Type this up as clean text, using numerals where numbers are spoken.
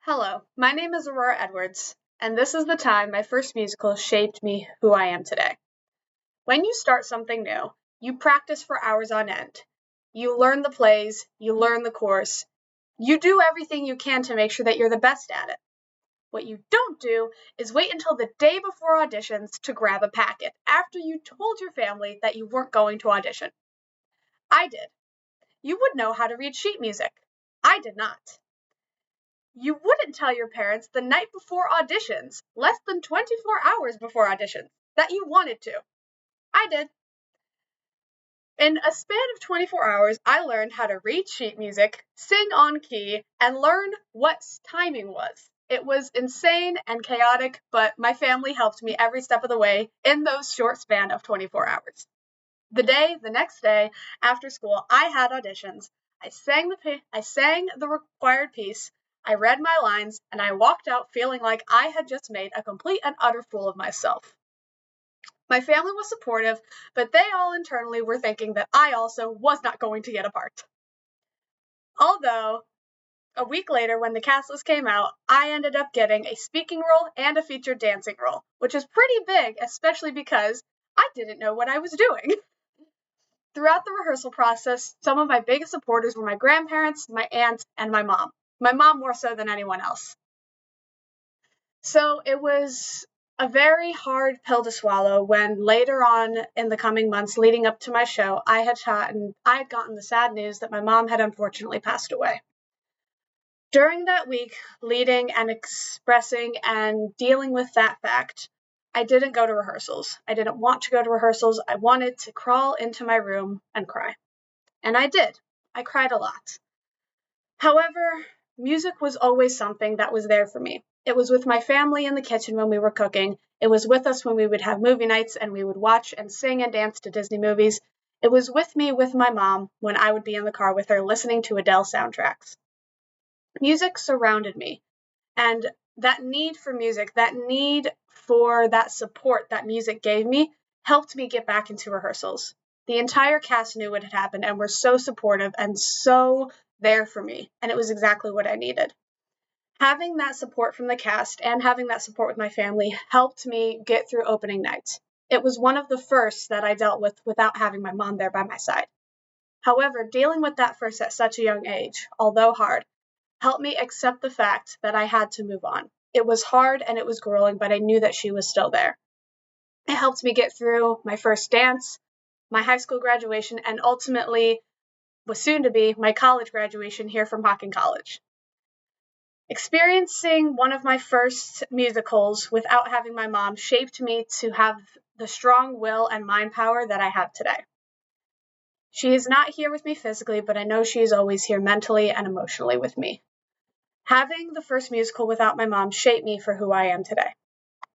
Hello, my name is Aurora Edwards, and this is the time my first musical shaped me who I am today. When you start something new, you practice for hours on end. You learn the plays, you learn the course, you do everything you can to make sure that you're the best at it. What you don't do is wait until the day before auditions to grab a packet after you told your family that you weren't going to audition. I did. You would know how to read sheet music. I did not. You wouldn't tell your parents the night before auditions, less than 24 hours before auditions, that you wanted to. I did. In a span of 24 hours, I learned how to read sheet music, sing on key, and learn what timing was. It was insane and chaotic, but my family helped me every step of the way in those short span of 24 hours. The next day, after school, I had auditions. I sang the required piece, I read my lines, and I walked out feeling like I had just made a complete and utter fool of myself. My family was supportive, but they all internally were thinking that I also was not going to get a part. Although, a week later, when the cast list came out, I ended up getting a speaking role and a featured dancing role, which is pretty big, especially because I didn't know what I was doing. Throughout the rehearsal process, some of my biggest supporters were my grandparents, my aunt, and my mom. My mom more so than anyone else. So it was a very hard pill to swallow when later on in the coming months leading up to my show, I had gotten the sad news that my mom had unfortunately passed away. During that week, leading and expressing and dealing with that fact, I didn't go to rehearsals. I didn't want to go to rehearsals. I wanted to crawl into my room and cry. And I did. I cried a lot. However, music was always something that was there for me. It was with my family in the kitchen when we were cooking. It was with us when we would have movie nights and we would watch and sing and dance to Disney movies. It was with me with my mom when I would be in the car with her listening to Adele soundtracks. Music surrounded me, and that need for music, that need for that support that music gave me, helped me get back into rehearsals. The entire cast knew what had happened and were so supportive and so there for me, and it was exactly what I needed. Having that support from the cast and having that support with my family helped me get through opening nights. It was one of the first that I dealt with without having my mom there by my side. However, dealing with that first at such a young age, although hard, helped me accept the fact that I had to move on. It was hard and it was grueling, but I knew that she was still there. It helped me get through my first dance, my high school graduation, and ultimately was soon to be my college graduation here from Hawken College. Experiencing one of my first musicals without having my mom shaped me to have the strong will and mind power that I have today. She is not here with me physically, but I know she is always here mentally and emotionally with me. Having the first musical without my mom shaped me for who I am today.